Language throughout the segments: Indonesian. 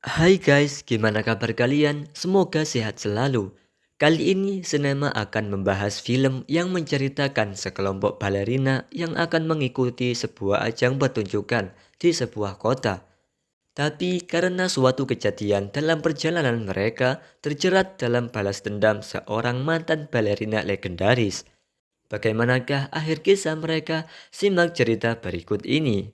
Hai guys, gimana kabar kalian? Semoga sehat selalu. Kali ini Sinema akan membahas film yang menceritakan sekelompok balerina yang akan mengikuti sebuah ajang pertunjukan di sebuah kota. Tapi karena suatu kejadian dalam perjalanan mereka terjerat dalam balas dendam seorang mantan balerina legendaris. Bagaimanakah akhir kisah mereka? Simak cerita berikut ini.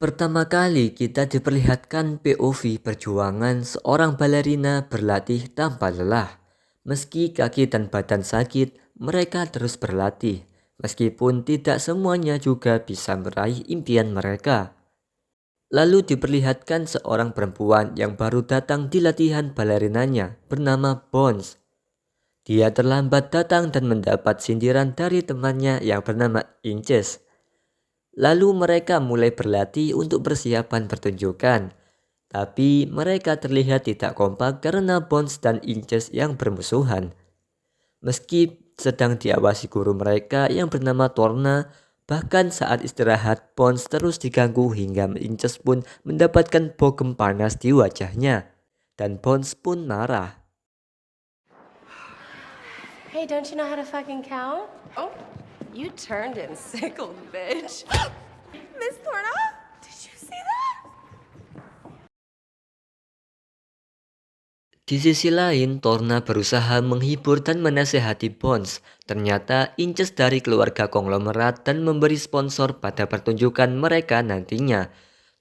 Pertama kali kita diperlihatkan POV perjuangan seorang balerina berlatih tanpa lelah. Meski kaki dan badan sakit, mereka terus berlatih. Meskipun tidak semuanya juga bisa meraih impian mereka. Lalu diperlihatkan seorang perempuan yang baru datang di latihan balerinanya bernama Bones. Dia terlambat datang dan mendapat sindiran dari temannya yang bernama Inces. Lalu mereka mulai berlatih untuk persiapan pertunjukan. Tapi mereka terlihat tidak kompak karena Bones dan Inches yang bermusuhan. Meski sedang diawasi guru mereka yang bernama Torna, bahkan saat istirahat Bones terus diganggu hingga Inches pun mendapatkan bogem panas di wajahnya. Dan Bones pun marah. Hey, don't you know how to fucking count? Oh, you turned and sickled, bitch. Miss Lorna, did you see that? Di sisi lain, Torna berusaha menghibur dan menasehati Bones. Ternyata Inces dari keluarga konglomerat dan memberi sponsor pada pertunjukan mereka nantinya.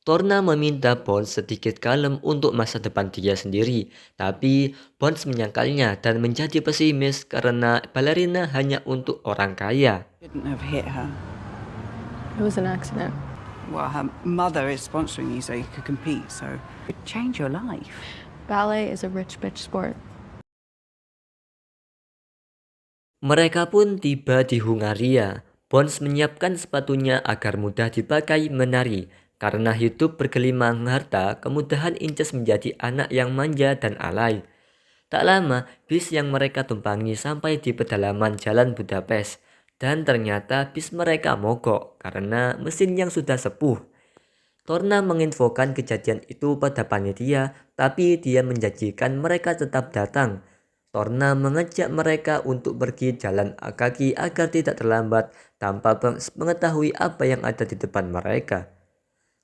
Torna meminta Bones sedikit kalem untuk masa depan dia sendiri. Tapi Bones menyangkalnya dan menjadi pesimis karena balerina hanya untuk orang kaya. Shouldn't have hit her. It was an accident. Well, her mother is sponsoring you so you could compete, so it would change your life. Ballet is a rich bitch sport. Mereka pun tiba di Hungaria. Bones menyiapkan sepatunya agar mudah dipakai menari. Karena hidup bergelimang harta, kemudahan Inces menjadi anak yang manja dan alay. Tak lama, bis yang mereka tumpangi sampai di pedalaman jalan Budapest. Dan ternyata bis mereka mogok karena mesin yang sudah sepuh. Torna menginfokan kejadian itu pada panitia, tapi dia menjanjikan mereka tetap datang. Torna mengajak mereka untuk pergi jalan kaki agar tidak terlambat tanpa mengetahui apa yang ada di depan mereka.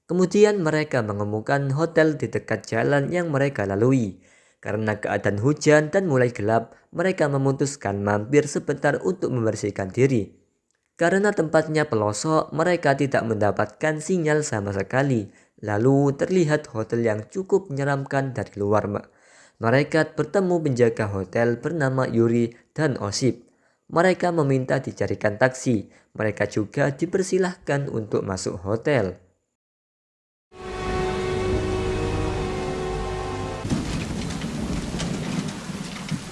Kemudian mereka menemukan hotel di dekat jalan yang mereka lalui. Karena keadaan hujan dan mulai gelap, mereka memutuskan mampir sebentar untuk membersihkan diri. Karena tempatnya pelosok, mereka tidak mendapatkan sinyal sama sekali. Lalu terlihat hotel yang cukup menyeramkan dari luar. Mereka bertemu penjaga hotel bernama Yuri dan Osip. Mereka meminta dicarikan taksi. Mereka juga dipersilahkan untuk masuk hotel.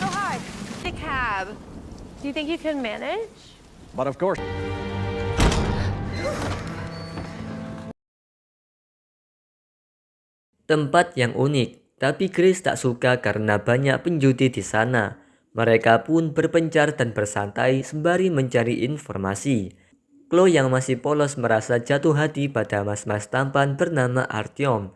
Oh, hi. A cab. Do you think you can manage? But of course. Tempat yang unik, tapi Grace tak suka karena banyak penjudi di sana. Mereka pun berpencar dan bersantai sembari mencari informasi. Chloe yang masih polos merasa jatuh hati pada mas-mas tampan bernama Artyom.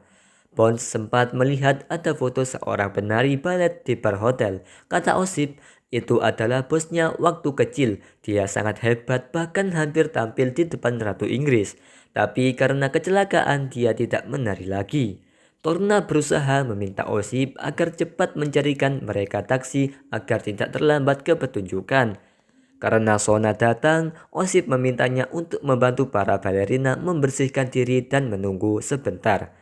Bones sempat melihat ada foto seorang penari balet di bar hotel. Kata Osip, itu adalah bosnya waktu kecil. Dia sangat hebat bahkan hampir tampil di depan Ratu Inggris. Tapi karena kecelakaan dia tidak menari lagi. Torna berusaha meminta Osip agar cepat mencarikan mereka taksi agar tidak terlambat ke pertunjukan. Karena Sona datang, Osip memintanya untuk membantu para balerina membersihkan diri dan menunggu sebentar.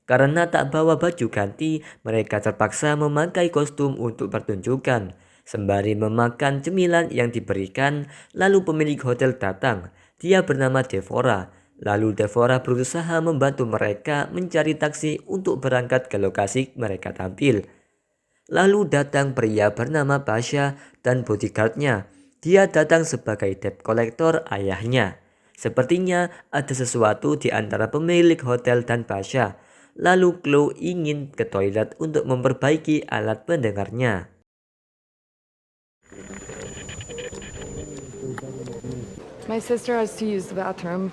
Karena tak bawa baju ganti, mereka terpaksa memakai kostum untuk pertunjukan. Sembari memakan cemilan yang diberikan, lalu pemilik hotel datang. Dia bernama Devora. Lalu Devora berusaha membantu mereka mencari taksi untuk berangkat ke lokasi mereka tampil. Lalu datang pria bernama Pasha dan bodyguardnya. Dia datang sebagai debt collector ayahnya. Sepertinya ada sesuatu di antara pemilik hotel dan Pasha. Lalu Chloe ingin ke toilet untuk memperbaiki alat pendengarnya. My sister has to use the bathroom.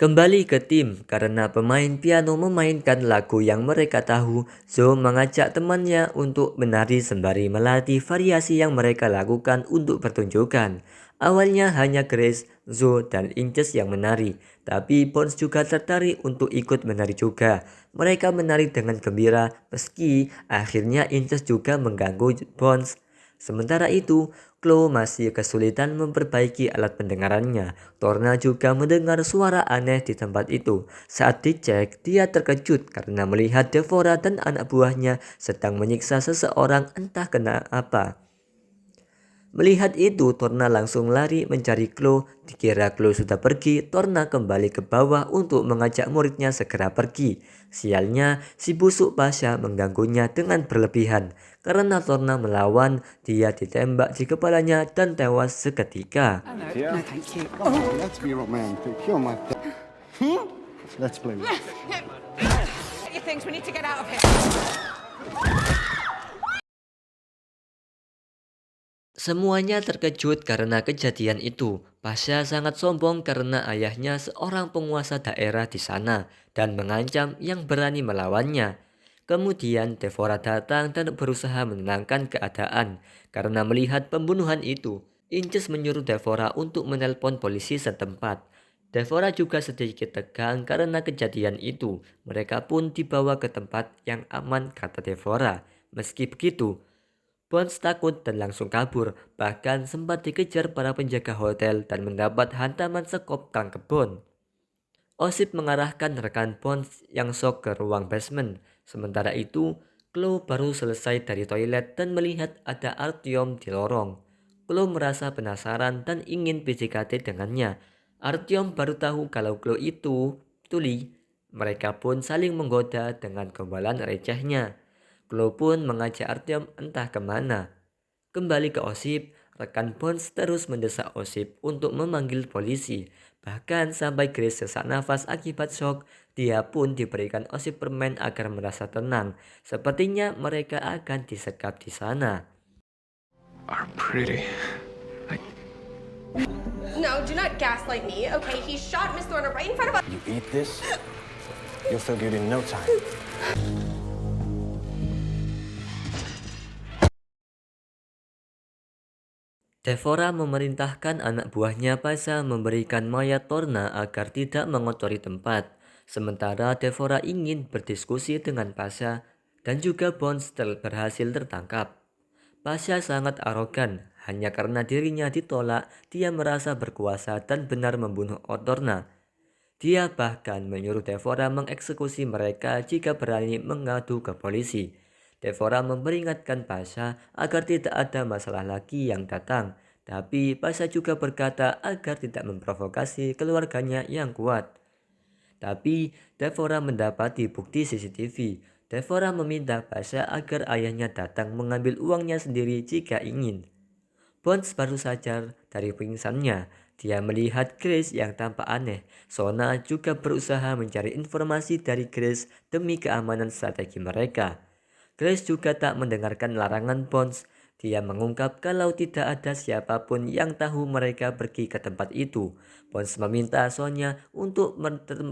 Kembali ke tim, karena pemain piano memainkan lagu yang mereka tahu, Zoe mengajak temannya untuk menari sembari melatih variasi yang mereka lakukan untuk pertunjukan. Awalnya hanya Grace, Zoe, dan Inces yang menari, tapi Bones juga tertarik untuk ikut menari juga. Mereka menari dengan gembira, meski akhirnya Inces juga mengganggu Bones. Sementara itu, Chloe masih kesulitan memperbaiki alat pendengarannya. Torna juga mendengar suara aneh di tempat itu. Saat dicek, dia terkejut karena melihat Devora dan anak buahnya sedang menyiksa seseorang entah kenapa. Melihat itu, Torna langsung lari mencari Chloe. Dikira Chloe sudah pergi, Torna kembali ke bawah untuk mengajak muridnya segera pergi. Sialnya, si busuk Pasha mengganggunya dengan berlebihan. Karena Torna melawan, dia ditembak di kepalanya dan tewas seketika. Oh, no, Yeah. no, thank you. Come on, let's be romantic. You're my Let's play. Get your things, we need to get out of here. Semuanya terkejut karena kejadian itu. Pasha sangat sombong karena ayahnya seorang penguasa daerah di sana dan mengancam yang berani melawannya. Kemudian Devora datang dan berusaha menenangkan keadaan. Karena melihat pembunuhan itu, Inces menyuruh Devora untuk menelpon polisi setempat. Devora juga sedikit tegang karena kejadian itu. Mereka pun dibawa ke tempat yang aman, kata Devora. Meski begitu, Bones takut dan langsung kabur, bahkan sempat dikejar para penjaga hotel dan mendapat hantaman sekop kang kebon. Osip mengarahkan rekan Bones yang shock ke ruang basement. Sementara itu, Chloe baru selesai dari toilet dan melihat ada Artyom di lorong. Chloe merasa penasaran dan ingin PDKT dengannya. Artyom baru tahu kalau Chloe itu tuli. Mereka pun saling menggoda dengan gombalan recehnya. Chloe pun mengajak Artyom entah kemana. Kembali ke Osip, rekan Bones terus mendesak Osip untuk memanggil polisi. Bahkan sampai Grace sesak nafas akibat shock, dia pun diberikan Osip permen agar merasa tenang. Sepertinya mereka akan disekap di sana. Are pretty. No, do not gaslight me, okay? He shot Miss Thorner right in front of us. You eat this, you'll feel good in no time. Devora memerintahkan anak buahnya Pasha memberikan mayat Torna agar tidak mengotori tempat. Sementara Devora ingin berdiskusi dengan Pasha dan juga Bones berhasil tertangkap. Pasha sangat arogan, hanya karena dirinya ditolak, dia merasa berkuasa dan benar membunuh Torna. Dia bahkan menyuruh Devora mengeksekusi mereka jika berani mengadu ke polisi. Devora memperingatkan Pasha agar tidak ada masalah lagi yang datang. Tapi Pasha juga berkata agar tidak memprovokasi keluarganya yang kuat. Tapi Devora mendapati bukti CCTV. Devora meminta Pasha agar ayahnya datang mengambil uangnya sendiri jika ingin. Bones baru sadar dari pingsannya. Dia melihat Grace yang tampak aneh. Sona juga berusaha mencari informasi dari Grace demi keamanan strategi mereka. Grace juga tak mendengarkan larangan Bones. Dia mengungkap kalau tidak ada siapapun yang tahu mereka pergi ke tempat itu. Bones meminta Sonya untuk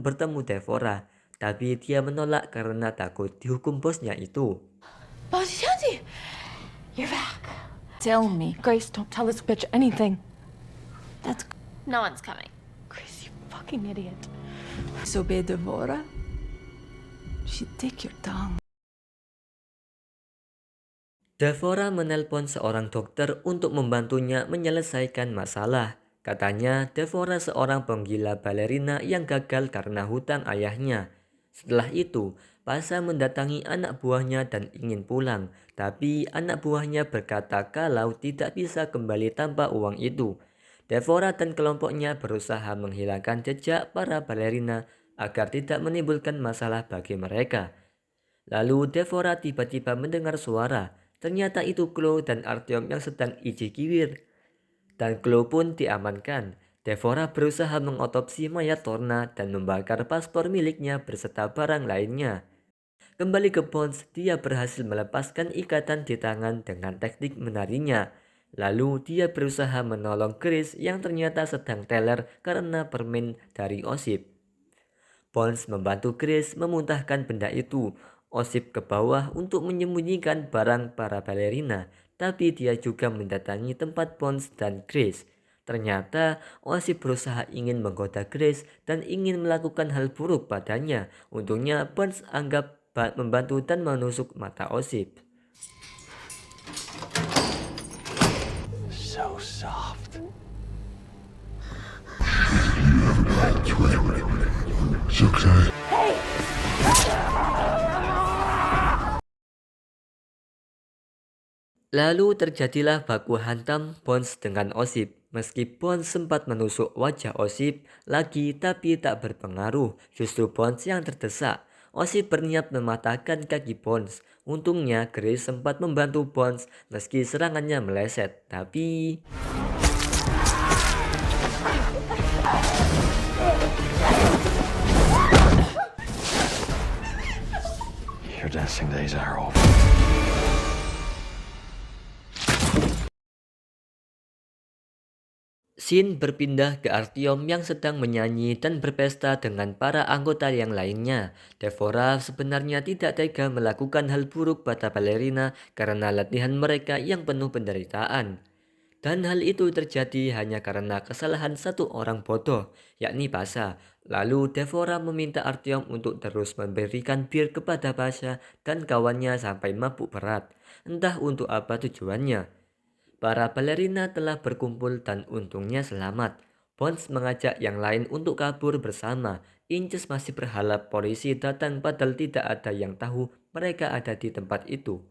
bertemu Devora, tapi dia menolak karena takut dihukum bosnya itu. Bossy, you're back. Tell me. Grace, don't tell this bitch anything. That's... No one's coming. Grace, you fucking idiot. Disobey Devora? She'd take your tongue. Devora menelpon seorang dokter untuk membantunya menyelesaikan masalah. Katanya Devora seorang penggila balerina yang gagal karena hutang ayahnya. Setelah itu, Pasha mendatangi anak buahnya dan ingin pulang. Tapi anak buahnya berkata kalau tidak bisa kembali tanpa uang itu. Devora dan kelompoknya berusaha menghilangkan jejak para balerina agar tidak menimbulkan masalah bagi mereka. Lalu Devora tiba-tiba mendengar suara. Ternyata itu Chloe dan Artyom yang sedang iji-kiwir. Dan Chloe pun diamankan. Devora berusaha mengotopsi mayat Torna dan membakar paspor miliknya beserta barang lainnya. Kembali ke Bones, dia berhasil melepaskan ikatan di tangan dengan teknik menarinya. Lalu dia berusaha menolong Grace yang ternyata sedang teler karena permen dari Osip. Bones membantu Grace memuntahkan benda itu. Osip ke bawah untuk menyembunyikan barang para balerina, tapi dia juga mendatangi tempat Bones dan Grace. Ternyata Osip berusaha ingin menggoda Grace dan ingin melakukan hal buruk padanya. Untungnya Bones anggap membantu dan menusuk mata Osip. So soft. Lalu terjadilah baku hantam Bones dengan Osip. Meski Bones sempat menusuk wajah Osip lagi tapi tak berpengaruh, justru Bones yang terdesak. Osip berniat mematahkan kaki Bones. Untungnya Grace sempat membantu Bones meski serangannya meleset. Tapi Your dancing days are over. Scene berpindah ke Artyom yang sedang menyanyi dan berpesta dengan para anggota yang lainnya. Devora sebenarnya tidak tega melakukan hal buruk pada balerina karena latihan mereka yang penuh penderitaan. Dan hal itu terjadi hanya karena kesalahan satu orang bodoh, yakni Pasha. Lalu Devora meminta Artyom untuk terus memberikan bir kepada Pasha dan kawannya sampai mabuk berat. Entah untuk apa tujuannya. Para balerina telah berkumpul dan untungnya selamat. Bones mengajak yang lain untuk kabur bersama. Inces masih berharap polisi datang padahal tidak ada yang tahu mereka ada di tempat itu.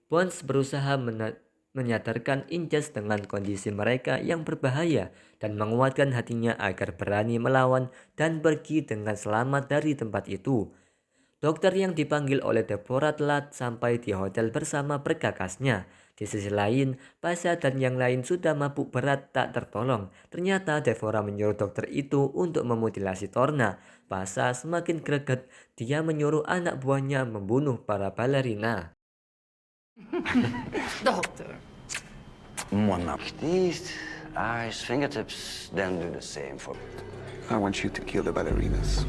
Bones berusaha menyadarkan Inces dengan kondisi mereka yang berbahaya dan menguatkan hatinya agar berani melawan dan pergi dengan selamat dari tempat itu. Dokter yang dipanggil oleh Devora telah sampai di hotel bersama berkakasnya. Di sisi lain, Pasha dan yang lain sudah mabuk berat tak tertolong. Ternyata Devora menyuruh dokter itu untuk memutilasi Torna. Pasha semakin greget, dia menyuruh anak buahnya membunuh para balerina. Doctor. One up. These eyes, fingertips, then do the same for me. I want you to kill the ballerinas.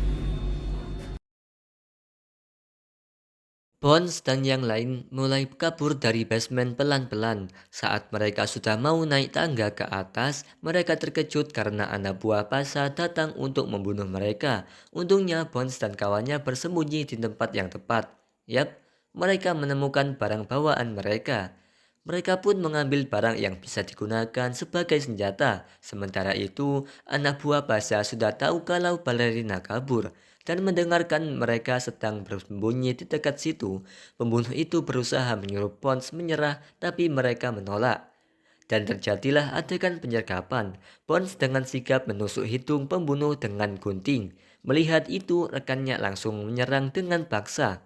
Bones dan yang lain mulai kabur dari basement pelan-pelan. Saat mereka sudah mau naik tangga ke atas, mereka terkejut karena anak buah Pasha datang untuk membunuh mereka. Untungnya Bones dan kawannya bersembunyi di tempat yang tepat. Yap, mereka menemukan barang bawaan mereka. Mereka pun mengambil barang yang bisa digunakan sebagai senjata. Sementara itu, anak buah Pasha sudah tahu kalau balerina kabur. Dan mendengarkan mereka sedang bersembunyi di dekat situ, pembunuh itu berusaha menyuruh Bones menyerah tapi mereka menolak. Dan terjadilah adegan penyergapan. Bones dengan sigap menusuk hidung pembunuh dengan gunting. Melihat itu, rekannya langsung menyerang dengan paksa.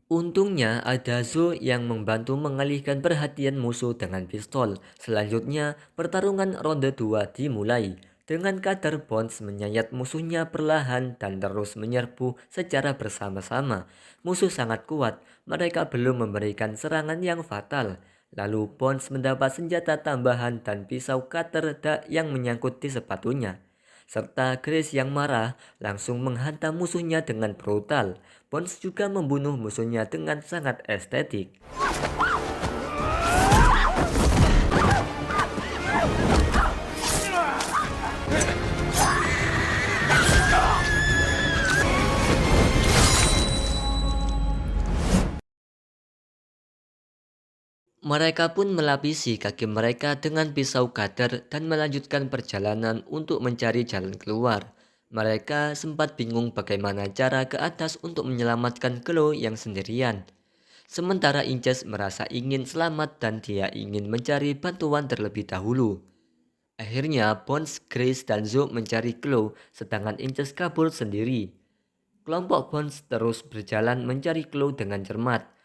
Untungnya ada Zo yang membantu mengalihkan perhatian musuh dengan pistol. Selanjutnya pertarungan ronde 2 dimulai. Dengan kadar Bones menyayat musuhnya perlahan dan terus menyerbu secara bersama-sama. Musuh sangat kuat, mereka belum memberikan serangan yang fatal. Lalu Bones mendapat senjata tambahan dan pisau cutter yang menyangkut di sepatunya. Serta Grace yang marah langsung menghantam musuhnya dengan brutal. Bones juga membunuh musuhnya dengan sangat estetik. Mereka pun melapisi kaki mereka dengan pisau cutter dan melanjutkan perjalanan untuk mencari jalan keluar. Mereka sempat bingung bagaimana cara ke atas untuk menyelamatkan Chloe yang sendirian. Sementara Inces merasa ingin selamat dan dia ingin mencari bantuan terlebih dahulu. Akhirnya Bones, Grace, dan Zo mencari Chloe sedangkan Inces kabur sendiri. Kelompok Bones terus berjalan mencari Chloe dengan cermat.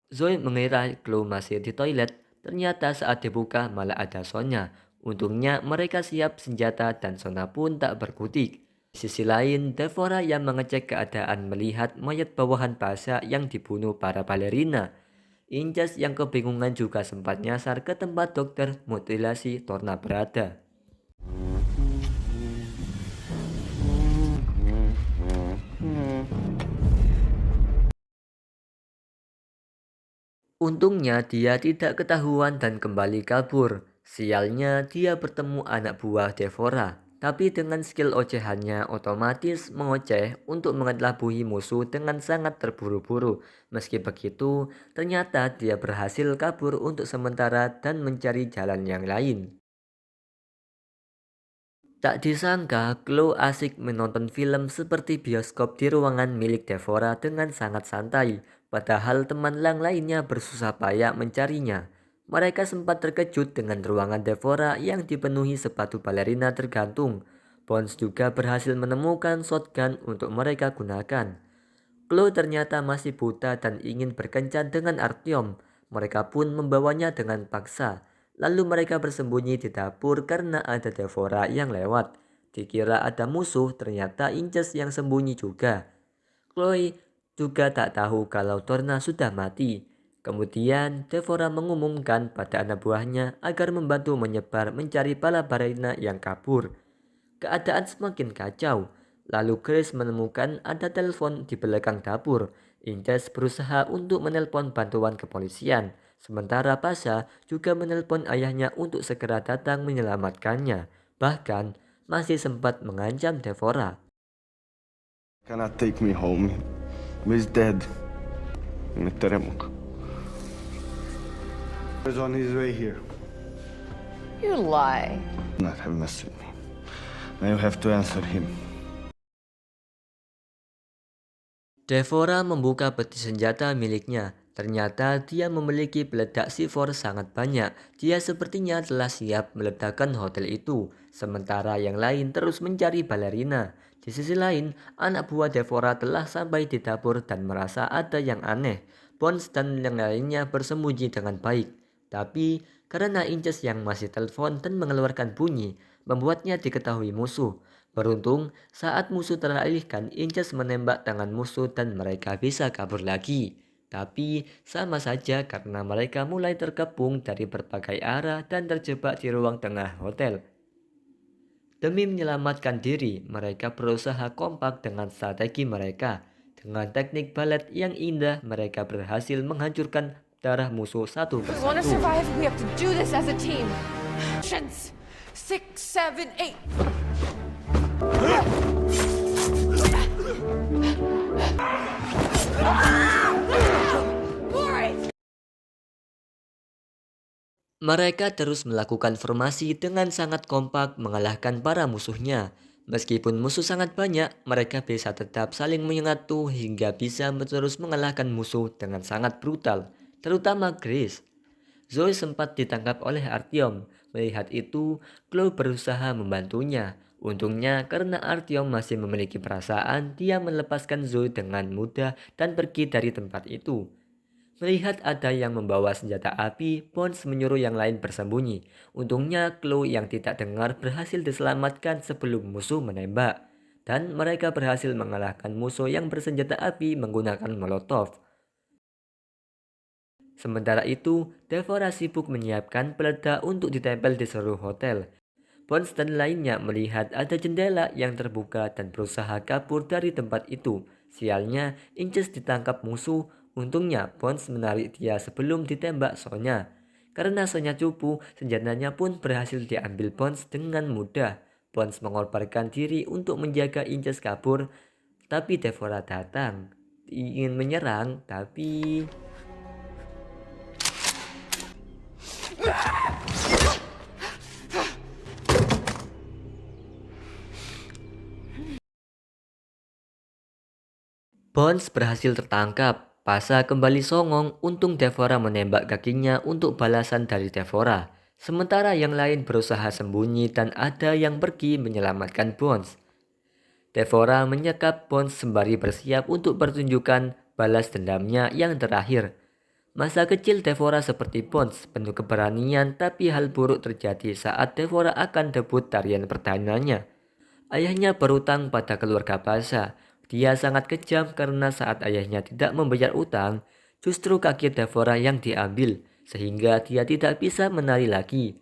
Zoe mengira Chloe masih di toilet, ternyata saat dibuka malah ada Sonya. Untungnya mereka siap senjata dan Sona pun tak berkutik. Di sisi lain, Devora yang mengecek keadaan melihat mayat bawahan Pasha yang dibunuh para balerina. Inces yang kebingungan juga sempat nyasar ke tempat dokter mutilasi Torna berada. Untungnya dia tidak ketahuan dan kembali kabur. Sialnya dia bertemu anak buah Devora, tapi dengan skill ocehannya otomatis mengoceh untuk mengelabui musuh dengan sangat terburu-buru. Meski begitu, ternyata dia berhasil kabur untuk sementara dan mencari jalan yang lain. Tak disangka, Chloe asik menonton film seperti bioskop di ruangan milik Devora dengan sangat santai, padahal teman lang lainnya bersusah payah mencarinya. Mereka sempat terkejut dengan ruangan Devora yang dipenuhi sepatu balerina tergantung. Bones juga berhasil menemukan shotgun untuk mereka gunakan. Chloe ternyata masih buta dan ingin berkencan dengan Artyom. Mereka pun membawanya dengan paksa. Lalu mereka bersembunyi di dapur karena ada Devora yang lewat. Dikira ada musuh, ternyata Inces yang sembunyi juga. Chloe juga tak tahu kalau Torna sudah mati. Kemudian Devora mengumumkan pada anak buahnya agar membantu menyebar mencari para balerina yang kabur. Keadaan semakin kacau. Lalu Grace menemukan ada telepon di belakang dapur. Inces berusaha untuk menelpon bantuan kepolisian. Sementara Pasha juga menelpon ayahnya untuk segera datang menyelamatkannya. Bahkan masih sempat mengancam Devora. Cannot take me home. He's dead. محترمك. He's on his way here. You lie. Not have messed with me. Now you have to answer him. Devora membuka peti senjata miliknya. Ternyata dia memiliki peledak C4 sangat banyak. Dia sepertinya telah siap meledakkan hotel itu. Sementara yang lain terus mencari balerina. Di sisi lain, anak buah Devora telah sampai di dapur dan merasa ada yang aneh. Bones dan yang lainnya bersembunyi dengan baik. Tapi karena Inces yang masih telepon dan mengeluarkan bunyi, membuatnya diketahui musuh. Beruntung, saat musuh teralihkan, Inces menembak tangan musuh dan mereka bisa kabur lagi. Tapi sama saja karena mereka mulai terkepung dari berbagai arah dan terjebak di ruang tengah hotel. Demi menyelamatkan diri, mereka berusaha kompak dengan strategi mereka. Dengan teknik balet yang indah, mereka berhasil menghancurkan darah musuh satu We want to persatu. survive. We have to do this as a team. Actions. 6, 7, 8. Mereka terus melakukan formasi dengan sangat kompak mengalahkan para musuhnya. Meskipun musuh sangat banyak, mereka bisa tetap saling menyatu hingga bisa terus mengalahkan musuh dengan sangat brutal, terutama Grace. Zoe sempat ditangkap oleh Artyom. Melihat itu, Chloe berusaha membantunya. Untungnya karena Artyom masih memiliki perasaan, dia melepaskan Zoe dengan mudah dan pergi dari tempat itu. Melihat ada yang membawa senjata api, Bones menyuruh yang lain bersembunyi. Untungnya Chloe yang tidak dengar berhasil diselamatkan sebelum musuh menembak. Dan mereka berhasil mengalahkan musuh yang bersenjata api menggunakan molotov. Sementara itu, Devora sibuk menyiapkan peledak untuk ditempel di seluruh hotel. Bones dan lainnya melihat ada jendela yang terbuka dan berusaha kabur dari tempat itu. Sialnya, Inces ditangkap musuh. Untungnya, Bones menarik dia sebelum ditembak Sonya. Karena Sonya cupu, senjatanya pun berhasil diambil Bones dengan mudah. Bones mengorbankan diri untuk menjaga Inces kabur, tapi Devora datang. Ingin menyerang, tapi... Bones berhasil tertangkap. Pasha kembali songong, untung Devora menembak kakinya untuk balasan dari Devora. Sementara yang lain berusaha sembunyi dan ada yang pergi menyelamatkan Bones. Devora menyekap Bones sembari bersiap untuk pertunjukan balas dendamnya yang terakhir. Masa kecil Devora seperti Bones, penuh keberanian, tapi hal buruk terjadi saat Devora akan debut tarian perdananya. Ayahnya berutang pada keluarga Basa. Dia sangat kejam karena saat ayahnya tidak membayar utang, justru kaki Devora yang diambil, sehingga dia tidak bisa menari lagi.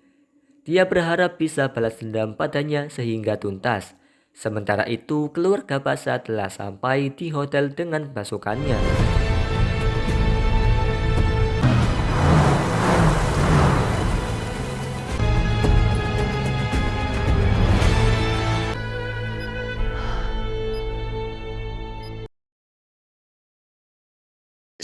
Dia berharap bisa balas dendam padanya sehingga tuntas. Sementara itu, keluarga Basa telah sampai di hotel dengan pasukannya.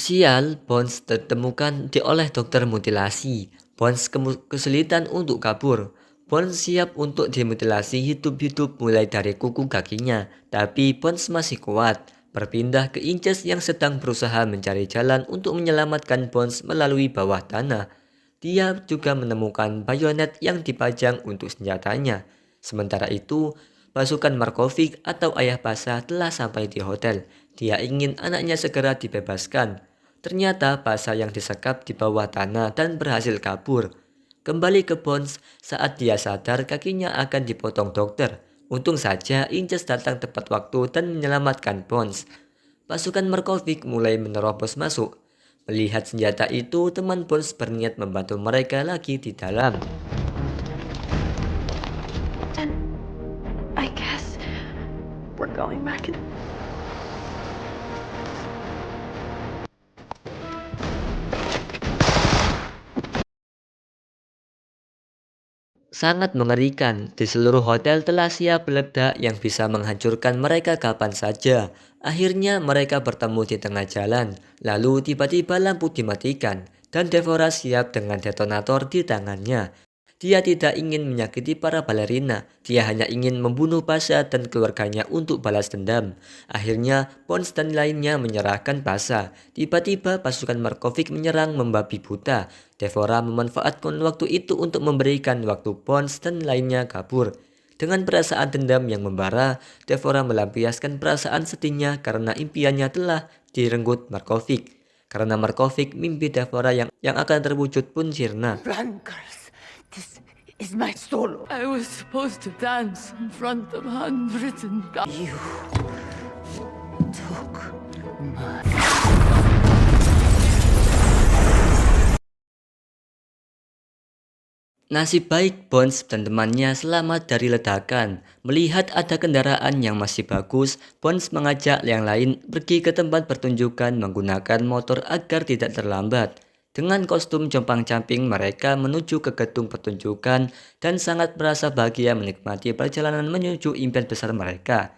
Sial, Bones ditemukan oleh dokter mutilasi. Bones kesulitan untuk kabur. Bones siap untuk dimutilasi hidup-hidup mulai dari kuku kakinya. Tapi Bones masih kuat. Berpindah ke Inches yang sedang berusaha mencari jalan untuk menyelamatkan Bones melalui bawah tanah. Dia juga menemukan bayonet yang dipajang untuk senjatanya. Sementara itu, pasukan Markovic atau ayah Basa telah sampai di hotel. Dia ingin anaknya segera dibebaskan. Ternyata Basa yang disekap di bawah tanah dan berhasil kabur. Kembali ke Bones, saat dia sadar kakinya akan dipotong dokter. Untung saja Inches datang tepat waktu dan menyelamatkan Bones. Pasukan Markovic mulai menerobos masuk. Melihat senjata itu, teman Bones berniat membantu mereka lagi di dalam. Then I guess we're going back in. Sangat mengerikan, di seluruh hotel telah siap peledak yang bisa menghancurkan mereka kapan saja. Akhirnya mereka bertemu di tengah jalan, lalu tiba-tiba lampu dimatikan, dan Devora siap dengan detonator di tangannya. Dia tidak ingin menyakiti para balerina, dia hanya ingin membunuh Basa dan keluarganya untuk balas dendam. Akhirnya, Bones dan lainnya menyerahkan Basa. Tiba-tiba pasukan Markovic menyerang membabi buta. Devora memanfaatkan waktu itu untuk memberikan waktu Bones dan lainnya kabur. Dengan perasaan dendam yang membara, Devora melampiaskan perasaan sedihnya karena impiannya telah direnggut Markovic. Karena Markovic, mimpi Devora yang akan terwujud pun sirna. Blancas, this is my solo. I was supposed to dance in front of hundreds and You took my... Nasib baik Bones dan temannya selamat dari ledakan. Melihat ada kendaraan yang masih bagus, Bones mengajak yang lain pergi ke tempat pertunjukan menggunakan motor agar tidak terlambat. Dengan kostum compang-camping mereka menuju ke gedung pertunjukan dan sangat merasa bahagia menikmati perjalanan menuju impian besar mereka.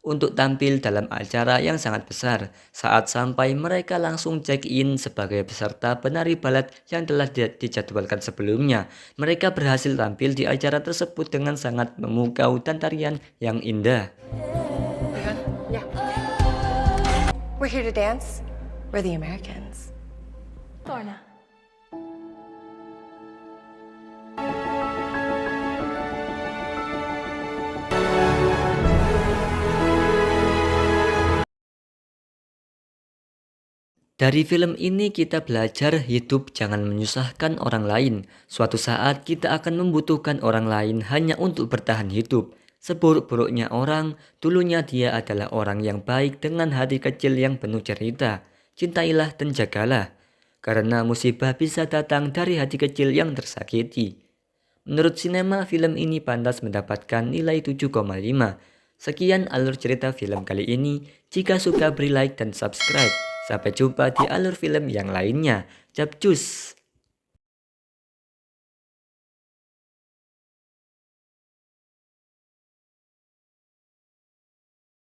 Untuk tampil dalam acara yang sangat besar. Saat sampai mereka langsung check-in sebagai peserta penari balet yang telah dijadwalkan sebelumnya. Mereka berhasil tampil di acara tersebut dengan sangat memukau dan tarian yang indah. Yeah. We're here to dance. We're the Americans. Lorna. Dari film ini kita belajar hidup jangan menyusahkan orang lain. Suatu saat kita akan membutuhkan orang lain hanya untuk bertahan hidup. Seburuk-buruknya orang, dulunya dia adalah orang yang baik dengan hati kecil yang penuh cerita. Cintailah dan jagalah. Karena musibah bisa datang dari hati kecil yang tersakiti. Menurut sinema, film ini pantas mendapatkan nilai 7,5. Sekian alur cerita film kali ini. Jika suka beri like dan subscribe. Sampai jumpa di alur film yang lainnya. Capcus!